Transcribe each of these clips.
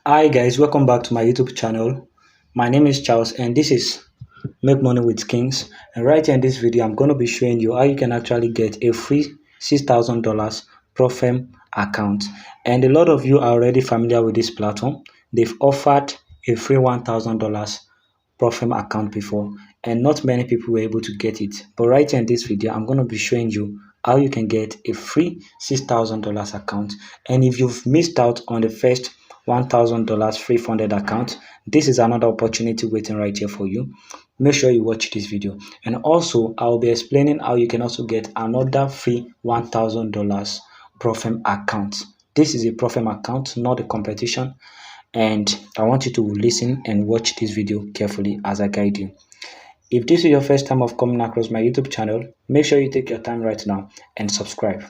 Hi guys, welcome back to my YouTube channel. My name is Charles and this is Make Money with Kings. And right here in this video, I'm going to be showing you how you can actually get a free $6,000 Profem account. And a lot of you are already familiar with this platform. They've offered a free $1,000 Profem account before, and not many people were able to get it. But right here in this video, I'm going to be showing you how you can get a free $6,000 account. And if you've missed out on the first $1,000 free funded account, this is another opportunity waiting right here for you. Make sure you watch this video. And also, I'll be explaining how you can also get another free $1,000 Profem account. This is a Profem account, not a competition. And I want you to listen and watch this video carefully as I guide you. If this is your first time of coming across my YouTube channel, make sure you take your time right now and subscribe.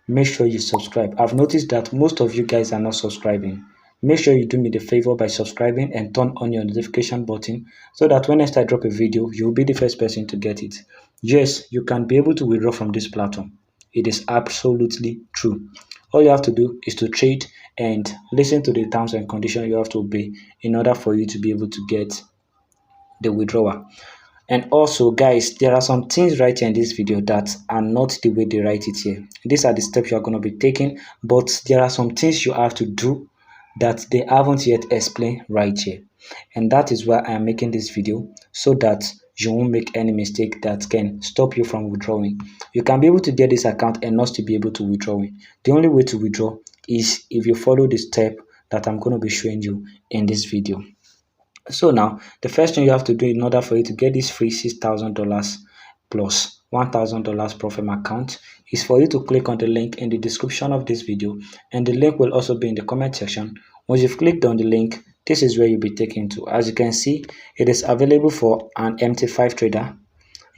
Make sure you subscribe. I've noticed that most of you guys are not subscribing. Make sure you do me the favor by subscribing and turn on your notification button so that when I drop a video, you'll be the first person to get it. Yes, you can be able to withdraw from this platform. It is absolutely true. All you have to do is to trade and listen to the terms and conditions you have to obey in order for you to be able to get the withdrawal. And also, guys, there are some things right here in this video that are not the way they write it here. These are the steps you are going to be taking, but there are some things you have to do that they haven't yet explained right here. And that is why I am making this video, so that you won't make any mistake that can stop you from withdrawing. You can be able to get this account and not still be able to withdraw it. The only way to withdraw is if you follow the step that I'm going to be showing you in this video. So now, the first thing you have to do in order for you to get this free $6,000 plus $1,000 Profem account is for you to click on the link in the description of this video, and the link will also be in the comment section. Once you've clicked on the link, this is where you'll be taken to. As you can see, it is available for an MT5 trader.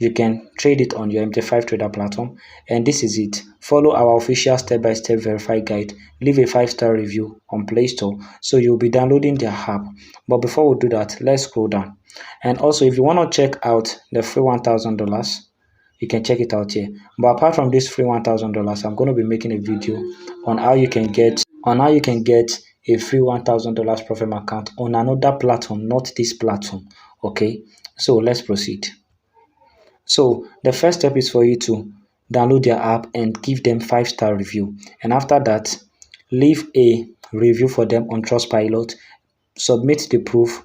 You can trade it on your MT5 trader platform, and this is it. Follow our official step-by-step verified guide. Leave a 5-star review on Play Store so you'll be downloading their app. But before we do that, let's scroll down. And also, if you want to check out the free $1,000, you can check it out here. But apart from this free $1,000, I'm going to be making a video on how you can get a free $1,000 Profem account on another platform, not this platform. Okay, so let's proceed. So the first step is for you to download their app and give them 5-star review. And after that, leave a review for them on Trustpilot. Submit the proof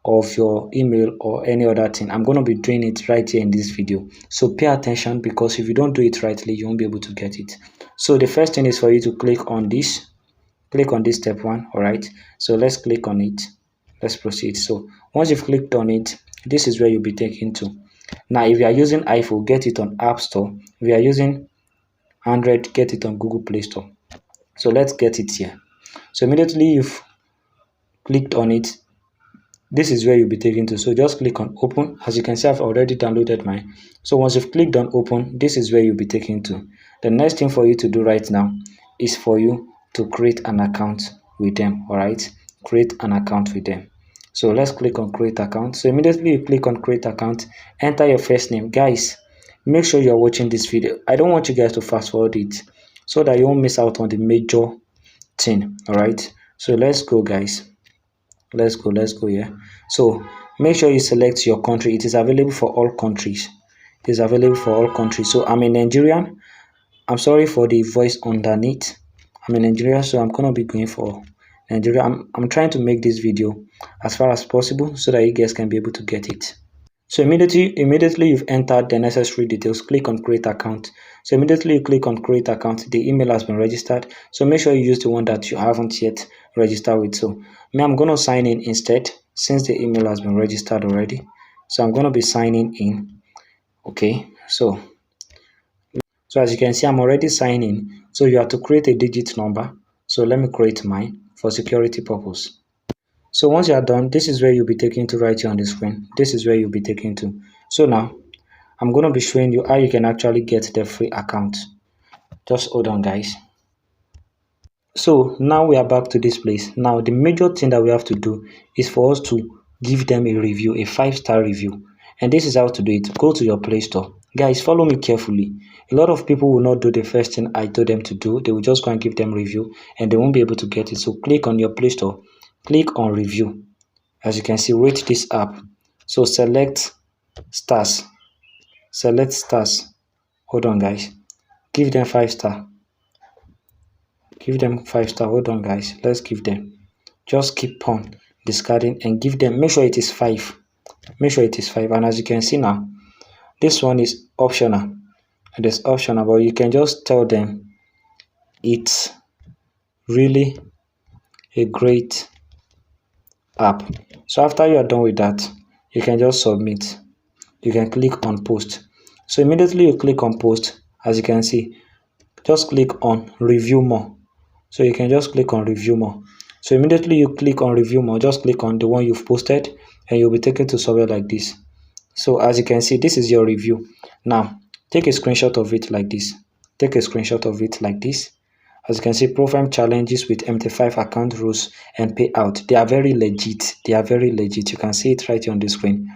of your email or any other thing. I'm going to be doing it right here in this video. So pay attention, because if you don't do it rightly, you won't be able to get it. So the first thing is for you to click on this. Click on this step 1. All right. So let's click on it. Let's proceed. So once you've clicked on it, this is where you'll be taken to. Now, if you are using iPhone, get it on App Store. If you are using Android, get it on Google Play Store. So let's get it here. So immediately you've clicked on it, this is where you'll be taken to. So just click on open. As you can see, I've already downloaded mine. So once you've clicked on open, this is where you'll be taken to. The next thing for you to do right now is for you to create an account with them. All right, create an account with them. So let's click on create account. So immediately you click on create account, enter your first name. Guys, make sure you're watching this video. I don't want you guys to fast forward it so that you won't miss out on the major thing. All right, so let's go, guys. Let's go here. So make sure you select your country. It is available for all countries. It is available for all countries. So I'm a Nigerian. I'm sorry for the voice underneath. I'm in Nigeria, so I'm gonna be going for Nigeria. I'm trying to make this video as far as possible so that you guys can be able to get it. So immediately you've entered the necessary details, click on create account. So immediately you click on create account, the email has been registered. So make sure you use the one that you haven't yet registered with. So I'm going to sign in instead, since the email has been registered already. So I'm going to be signing in. Okay, so as you can see, I'm already signing. So you have to create a digit number. So let me create mine for security purpose. So once you are done, this is where you'll be taken to right here on the screen. This is where you'll be taken to. So now, I'm going to be showing you how you can actually get the free account. Just hold on, guys. So now we are back to this place. Now, the major thing that we have to do is for us to give them a review, a 5-star review. And this is how to do it. Go to your Play Store. Guys, follow me carefully. A lot of people will not do the first thing I told them to do. They will just go and give them review and they won't be able to get it. So click on your Play Store. click on review. As you can see, rate this app. So select stars. Select stars. Hold on, guys. Give them 5 star. Give them 5 star. Hold on, guys. Let's give them. Just keep on discarding and give them. Make sure it is 5. Make sure it is 5. And as you can see now, this one is optional. It is optional, but you can just tell them it's really a great app. So after you are done with that, you can just submit. You can click on post. So immediately you click on post, as you can see, just click on review more. So you can just click on review more. So immediately you click on review more, just click on the one you've posted and you'll be taken to somewhere like this. So as you can see, this is your review. Now take a screenshot of it like this. Take a screenshot of it like this. As you can see, profile challenges with MT5 account rules and payout. They are very legit. They are very legit. You can see it right here on the screen.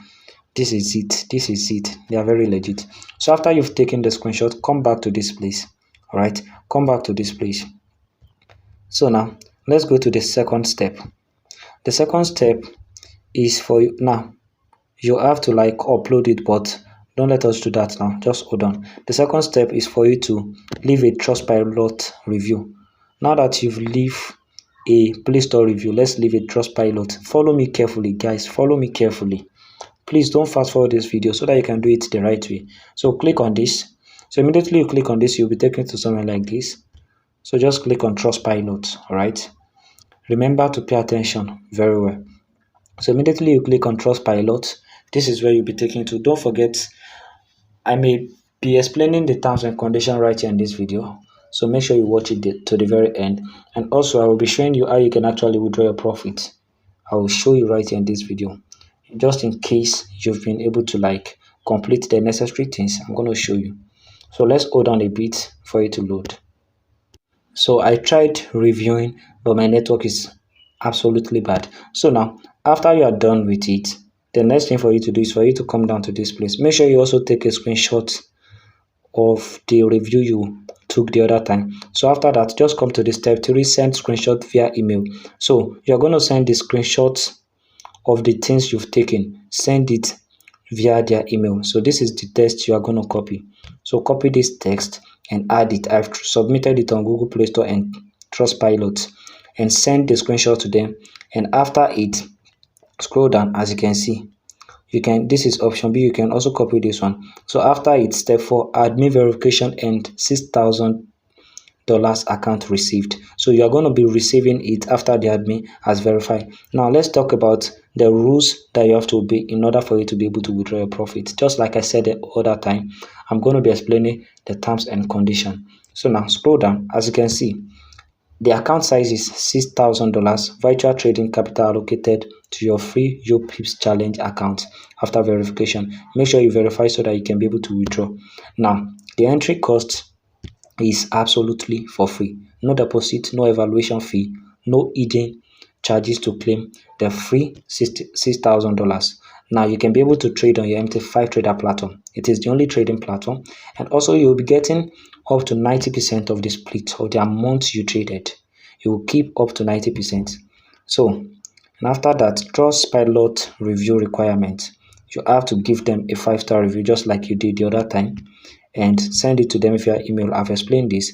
This is it. This is it. They are very legit. So after you've taken the screenshot, come back to this place. All right, come back to this place. So now let's go to the second step. The second step is for you. Now you have to like upload it, but don't let us do that now. Just hold on. The second step is for you to leave a Trustpilot review. Now that you've leave a Play Store review, let's leave a Trustpilot. Follow me carefully, guys. Follow me carefully. Please don't fast forward this video so that you can do it the right way. So click on this. So immediately you click on this, you'll be taken to something like this. So just click on Trustpilot. All right. Remember to pay attention very well. So immediately you click on Trustpilot. This is where you'll be taken to. Don't forget, I may be explaining the terms and conditions right here in this video. So make sure you watch it to the very end. And also I will be showing you how you can actually withdraw your profit. I will show you right here in this video. Just in case you've been able to like complete the necessary things, I'm going to show you. So let's hold on a bit for it to load. So I tried reviewing, but my network is absolutely bad. So now after you are done with it, the next thing for you to do is for you to come down to this place. Make sure you also take a screenshot of the review you took the other time. So after that, just come to the step 3, send screenshot via email. So you're going to send the screenshots of the things you've taken. Send it via their email. So this is the text you are going to copy. So copy this text and add it. I've submitted it on Google Play Store and Trustpilot, and send the screenshot to them. And after it, scroll down. As you can see, you can, this is option B, you can also copy this one. So after it, step 4, admin verification and $6,000 account received. So you are going to be receiving it after the admin has verified. Now let's talk about the rules that you have to obey in order for you to be able to withdraw your profit. Just like I said the other time, I'm going to be explaining the terms and conditions. So now scroll down. As you can see, the account size is $6,000 virtual trading capital allocated to your free YoPips challenge account after verification. Make sure you verify so that you can be able to withdraw. Now the entry cost is absolutely for free. No deposit, no evaluation fee, no hidden charges to claim the free $6,000. Now you can be able to trade on your MT5 trader platform. It is the only trading platform, and also you will be getting up to 90% of the split of the amount you traded. You will keep up to 90%. So, and after that, Trustpilot review requirement. You have to give them a 5-star review just like you did the other time, and send it to them via email. I've explained this,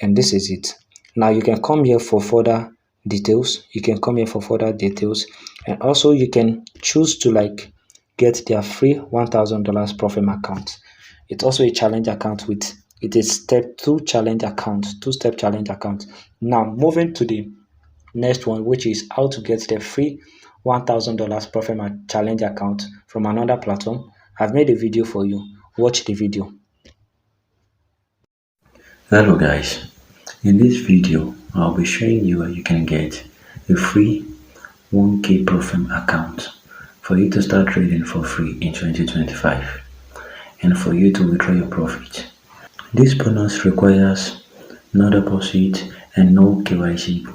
and this is it. Now you can come here for further details. You can come here for further details, and also you can choose to like get their free $1,000 profit account. It's also a challenge account with it is step 2 challenge account, 2-step challenge account. Now moving to the next one, which is how to get the free $1,000 profit challenge account from another platform. I've made a video for you. Watch the video. Hello guys, in this video I'll be showing you how you can get a free 1k profit account for you to start trading for free in 2025 and for you to withdraw your profit. This bonus requires no deposit and no KYC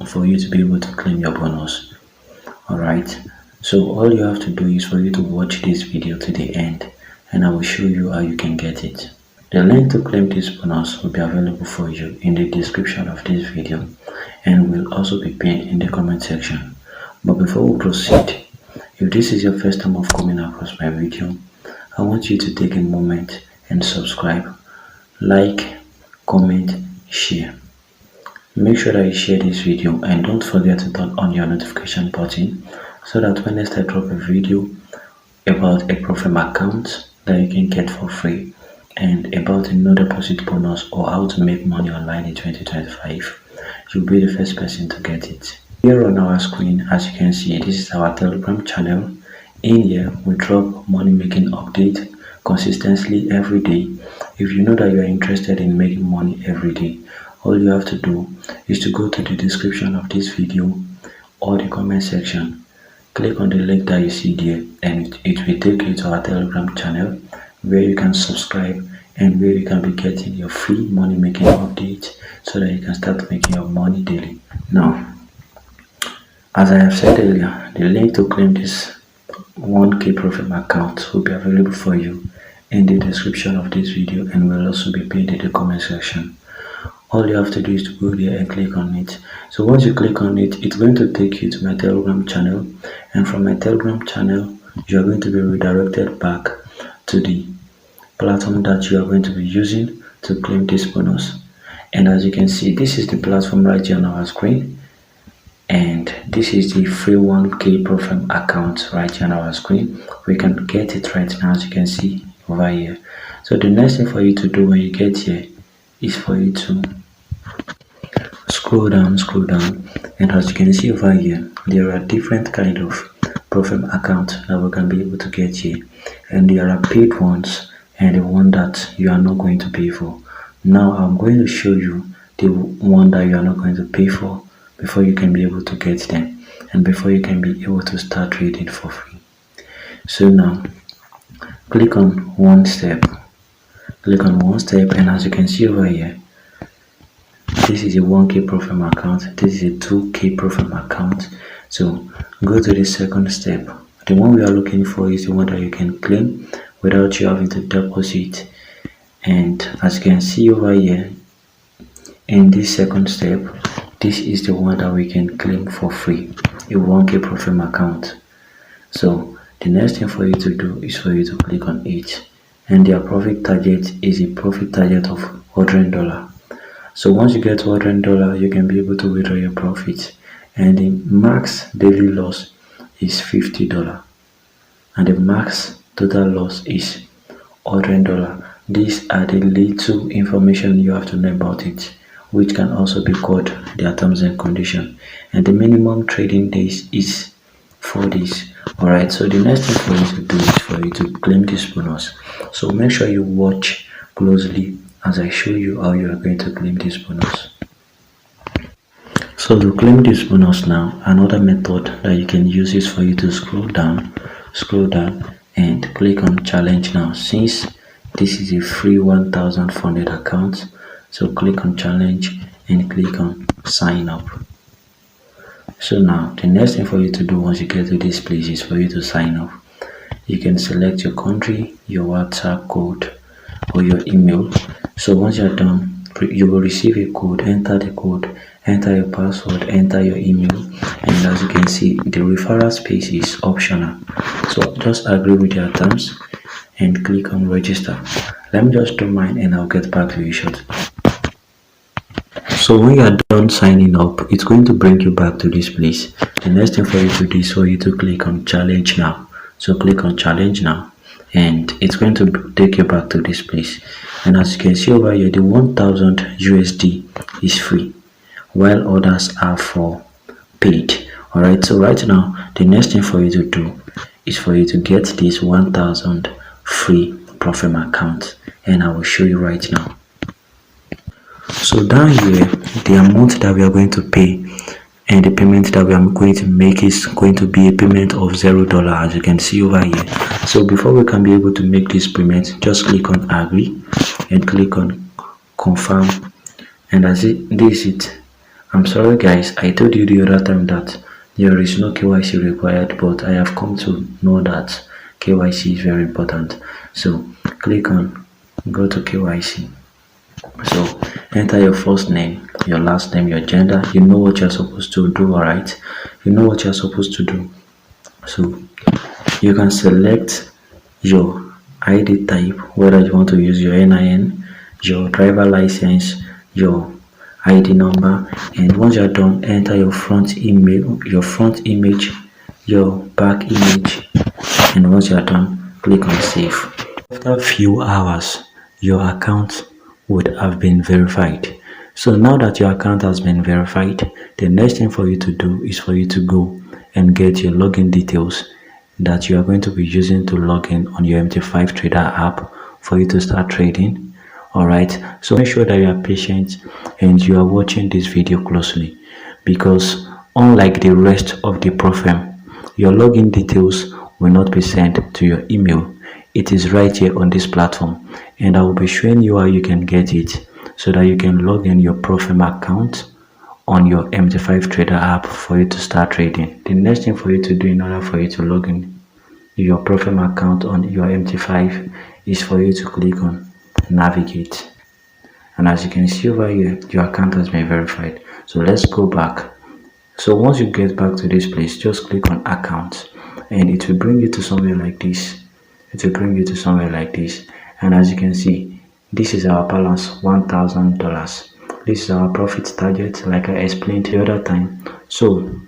for you to be able to claim your bonus. Alright, so all you have to do is for you to watch this video to the end, and I will show you how you can get it. The link to claim this bonus will be available for you in the description of this video and will also be pinned in the comment section. But before we proceed, if this is your first time of coming across my video, I want you to take a moment and subscribe, like, comment, share. Make sure that you share this video and don't forget to turn on your notification button so that when next I drop a video about a profile account that you can get for free and about a no deposit bonus or how to make money online in 2025, you'll be the first person to get it. Here on our screen, as you can see, this is our Telegram channel. In here, we drop money making update consistently every day. If you know that you are interested in making money every day, all you have to do is to go to the description of this video or the comment section. Click on the link that you see there and it will take you to our Telegram channel where you can subscribe and where you can be getting your free money making update so that you can start making your money daily. Now, as I have said earlier, the link to claim this 1k profit account will be available for you in the description of this video and will also be pinned in the comment section. All you have to do is to go there and click on it. So once you click on it, it's going to take you to my Telegram channel, and from my Telegram channel you are going to be redirected back to the platform that you are going to be using to claim this bonus. And as you can see, this is the platform right here on our screen, and this is the free 1k profit account right here on our screen. We can get it right now, as you can see over here. So the next thing for you to do when you get here is for you to scroll down, and as you can see over here, there are different kind of profit accounts that we can be able to get here, and there are paid ones and the one that you are not going to pay for. Now I'm going to show you the one that you are not going to pay for before you can be able to get them and before you can be able to start trading for free. So now click on one step, and as you can see over here, this is a 1k profit account, this is a 2k profit account. So go to the second step. The one we are looking for is the one that you can claim without you having to deposit, and as you can see over here in this second step, this is the one that we can claim for free, a 1k profit account. So the next thing for you to do is for you to click on it, and their profit target is a profit target of $100. So once you get $100, you can be able to withdraw your profit, and the max daily loss is $50, and the max total loss is $100. These are the little information you have to know about it, which can also be called their terms and conditions. And the minimum trading days is 4 days. Alright, so the next thing for you to do is for you to claim this bonus. So make sure you watch closely as I show you how you are going to claim this bonus. So to claim this bonus now, another method that you can use is for you to scroll down and click on challenge now. Since this is a free 1,000 funded account, so click on challenge and click on sign up. So now the next thing for you to do once you get to this place is for you to sign up. You can select your country, your WhatsApp code or your email. So once you're done, you will receive a code. Enter the code, enter your password, enter your email, and as you can see, the referral space is optional. So just agree with your terms and click on register. Let me just do mine and I'll get back to you shortly. So when you are done signing up, it's going to bring you back to this place. The next thing for you to do is for you to click on challenge now. So click on challenge now, and it's going to take you back to this place. And as you can see over here, the 1000 USD is free while others are for paid. Alright, so right now the next thing for you to do is for you to get this 1000 free profit account, and I will show you right now. So down here, the amount that we are going to pay and the payment that we are going to make is going to be a payment of $0, as you can see over here. So before we can be able to make this payment, just click on agree and click on confirm, and that's it. This is it. I'm sorry guys, I told you the other time that there is no KYC required, but I have come to know that KYC is very important. So click on Go to KYC. So enter your first name, your last name, your gender. You know what you're supposed to do, alright? You know what you're supposed to do. So you can select your ID type, whether you want to use your NIN, your driver license, your ID number, and once you're done, enter your front email, your front image, your back image, and once you're done, click on save. After a few hours, your account would have been verified. So now that your account has been verified, the next thing for you to do is for you to go and get your login details that you are going to be using to log in on your MT5 Trader app for you to start trading. Alright, so make sure that you are patient and you are watching this video closely, because unlike the rest of the program, your login details will not be sent to your email. It is right here on this platform, and I will be showing you how you can get it so that you can log in your Profem account on your MT5 Trader app for you to start trading. The next thing for you to do in order for you to log in your Profem account on your MT5 is for you to click on navigate, and as you can see over here, your account has been verified. So let's go back. So once you get back to this place, just click on account and it will bring you to somewhere like this. It will bring you to somewhere like this, and as you can see, this is our balance, $1,000. This is our profit target, like I explained the other time. So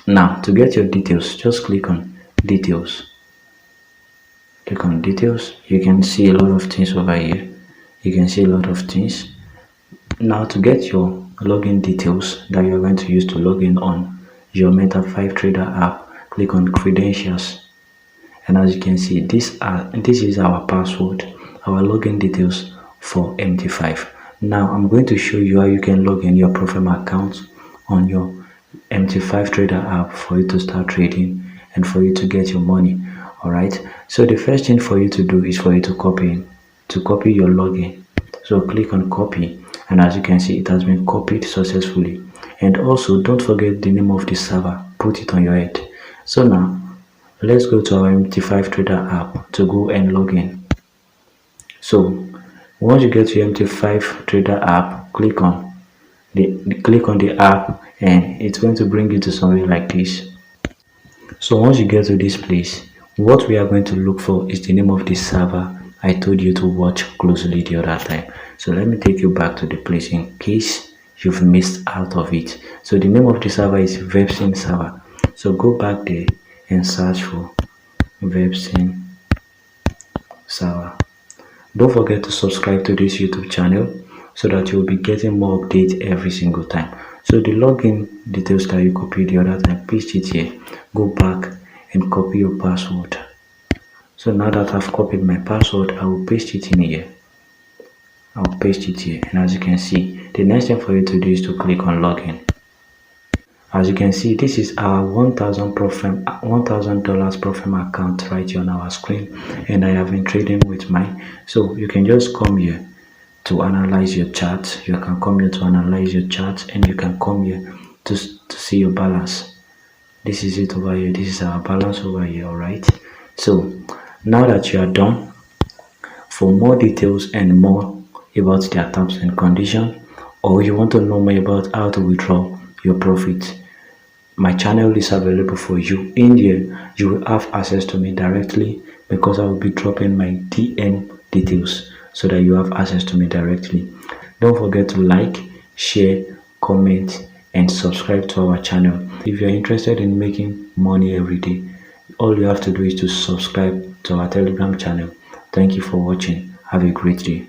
now to get your details, just click on details. Click on details. You can see a lot of things over here. You can see a lot of things. Now to get your login details that you're going to use to log in on your MT5 Trader app, click on credentials, and as you can see, this is our password, our login details for MT5. Now I'm going to show you how you can log in your Profem account on your MT5 Trader app for you to start trading and for you to get your money. Alright, so the first thing for you to do is for you to copy your login. So click on copy, and as you can see, it has been copied successfully. And also don't forget the name of the server, put it on your head. So now let's go to our MT5 Trader app to go and log in. So once you get to your MT5 Trader app, click on the app, and it's going to bring you to somewhere like this. So once you get to this place, what we are going to look for is the name of the server I told you to watch closely the other time. So let me take you back to the place in case you've missed out of it. So the name of the server is Websyn server. So go back there and search for Websyn server. Don't forget to subscribe to this YouTube channel so that you'll be getting more updates every single time. So the login details that you copied the other time, paste it here. Go back and copy your password. So now that I've copied my password, I will paste it in here. I'll paste it here, and as you can see, the next thing for you to do is to click on login. As you can see, this is our $1,000 Profem account right here on our screen, and I have been trading with mine. So you can just come here to analyze your chart. You can come here to analyze your chart, and you can come here to see your balance. This is it over here. This is our balance over here. All right. So now that you are done, for more details and more about their terms and conditions, or you want to know more about how to withdraw your profit, my channel is available for you. In here, you will have access to me directly, because I will be dropping my DM details so that you have access to me directly. Don't forget to like, share, comment, and subscribe to our channel. If you're interested in making money every day, all you have to do is to subscribe to our Telegram channel. Thank you for watching. Have a great day.